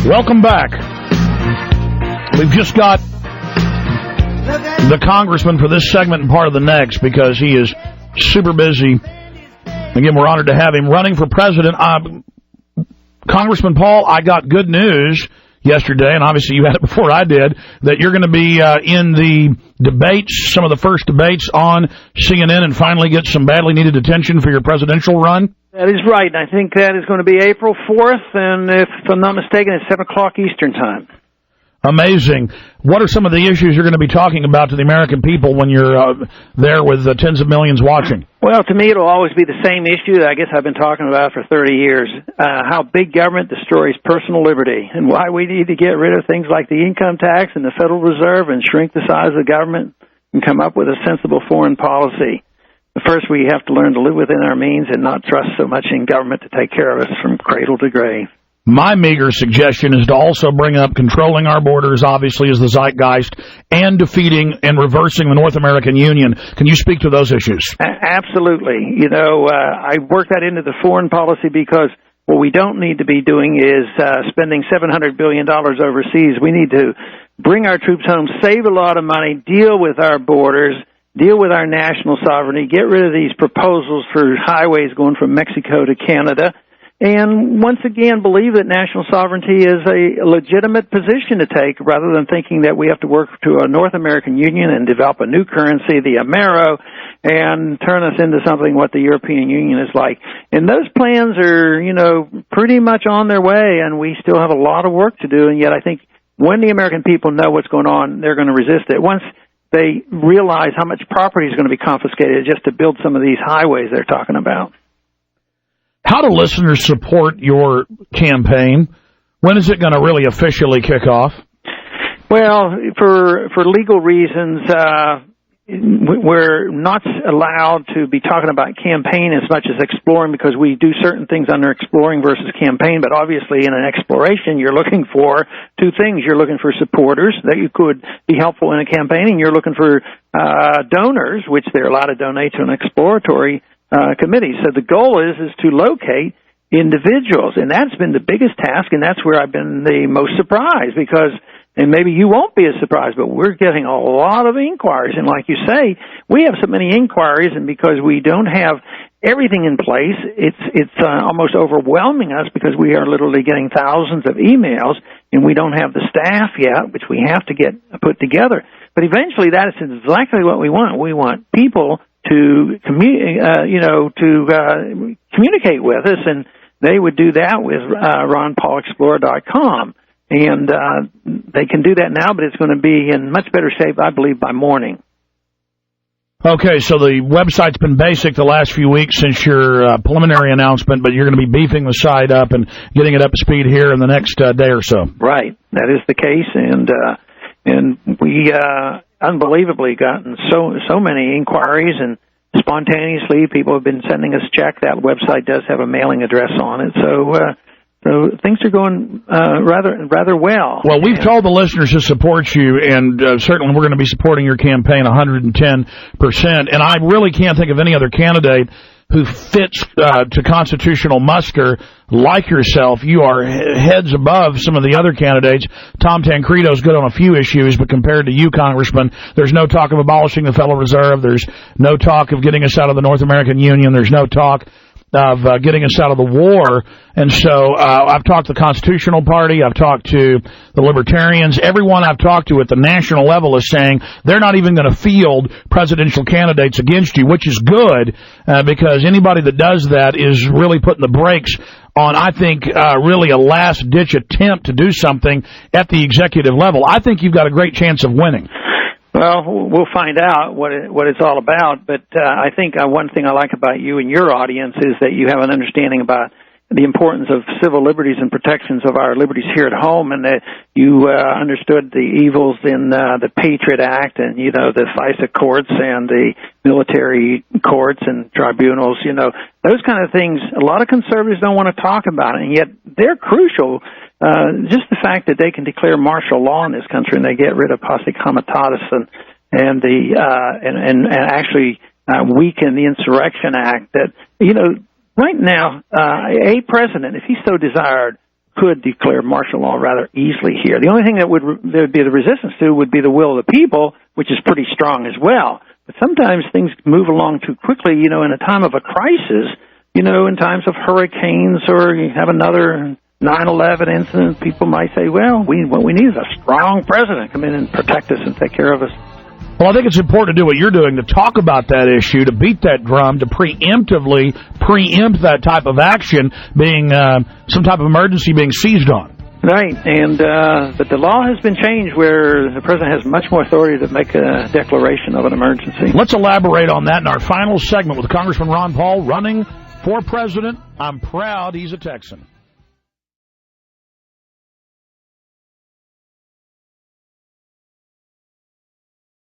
Welcome back. We've just got the congressman for this segment and part of the next because he is super busy. Again, we're honored to have him running for president. Congressman Paul, I got good news yesterday, and obviously you had it before I did, that you're going to be in the debates, some of the first debates on CNN, and finally get some badly needed attention for your presidential run. That is right. I think that is going to be April 4th, and if I'm not mistaken, it's 7 o'clock Eastern Time. Amazing. What are some of the issues you're going to be talking about to the American people when you're there with tens of millions watching? Well, to me, it'll always be the same issue that I guess I've been talking about for 30 years, how big government destroys personal liberty and why we need to get rid of things like the income tax and the Federal Reserve and shrink the size of the government and come up with a sensible foreign policy. First, we have to learn to live within our means and not trust so much in government to take care of us from cradle to grave. My meager suggestion is to also bring up controlling our borders, obviously, as the zeitgeist, and defeating and reversing the North American Union. Can you speak to those issues? Absolutely. You know, I work that into the foreign policy because what we don't need to be doing is spending $700 billion overseas. We need to bring our troops home, save a lot of money, deal with our borders, deal with our national sovereignty, get rid of these proposals for highways going from Mexico to Canada, and once again believe that national sovereignty is a legitimate position to take rather than thinking that we have to work to a North American Union and develop a new currency, the Amero, and turn us into something what the European Union is like. And those plans are, you know, pretty much on their way, and we still have a lot of work to do, and yet I think when the American people know what's going on, they're going to resist it. Once they realize how much property is going to be confiscated just to build some of these highways they're talking about. How do listeners support your campaign? When is it going to really officially kick off? Well, for legal reasons, we're not allowed to be talking about campaign as much as exploring because we do certain things under exploring versus campaign. But obviously in an exploration, you're looking for two things. You're looking for supporters that you could be helpful in a campaign, and you're looking for donors, which they're allowed to donate to an exploratory committee. So the goal is to locate individuals, and that's been the biggest task, and that's where I've been the most surprised because, and maybe you won't be as surprised, but we're getting a lot of inquiries, and like you say, we have so many inquiries, and because we don't have everything in place, it's almost overwhelming us because we are literally getting thousands of emails, and we don't have the staff yet, which we have to get put together. But eventually, that is exactly what we want. We want people to communicate with us, and they would do that with RonPaulExplorer.com. And they can do that now, but it's going to be in much better shape, I believe, by morning. Okay, so the website's been basic the last few weeks since your preliminary announcement, but you're going to be beefing the site up and getting it up to speed here in the next day or so. Right, that is the case, and we unbelievably gotten so many inquiries, and spontaneously people have been sending us check. That website does have a mailing address on it, so things are going rather well. Well, we've told the listeners to support you, and certainly we're going to be supporting your campaign 110%. And I really can't think of any other candidate who fits to constitutional muster like yourself. You are heads above some of the other candidates. Tom Tancredo's good on a few issues, but compared to you, Congressman, there's no talk of abolishing the Federal Reserve. There's no talk of getting us out of the North American Union. There's no talk of getting us out of the war. And so I've talked to the Constitutional Party. I've talked to the Libertarians. Everyone I've talked to at the national level is saying they're not even going to field presidential candidates against you, which is good because anybody that does that is really putting the brakes on, I think, really a last-ditch attempt to do something at the executive level. I think you've got a great chance of winning. Well, we'll find out what it's all about, but I think one thing I like about you and your audience is that you have an understanding about the importance of civil liberties and protections of our liberties here at home, and that you understood the evils in the Patriot Act and, you know, the FISA courts and the military courts and tribunals, you know, those kind of things. A lot of conservatives don't want to talk about it, and yet they're crucial. Just the fact that they can declare martial law in this country and they get rid of posse comitatus and actually weaken the Insurrection Act. That, you know, right now, a president, if he so desired, could declare martial law rather easily here. The only thing there would be the resistance to would be the will of the people, which is pretty strong as well. But sometimes things move along too quickly, in a time of a crisis, in times of hurricanes, or you have another 9/11 incident, people might say, well, what we need is a strong president to come in and protect us and take care of us. Well, I think it's important to do what you're doing, to talk about that issue, to beat that drum, to preemptively preempt that type of action being some type of emergency being seized on. Right, and but the law has been changed where the president has much more authority to make a declaration of an emergency. Let's elaborate on that in our final segment with Congressman Ron Paul running for president. I'm proud he's a Texan.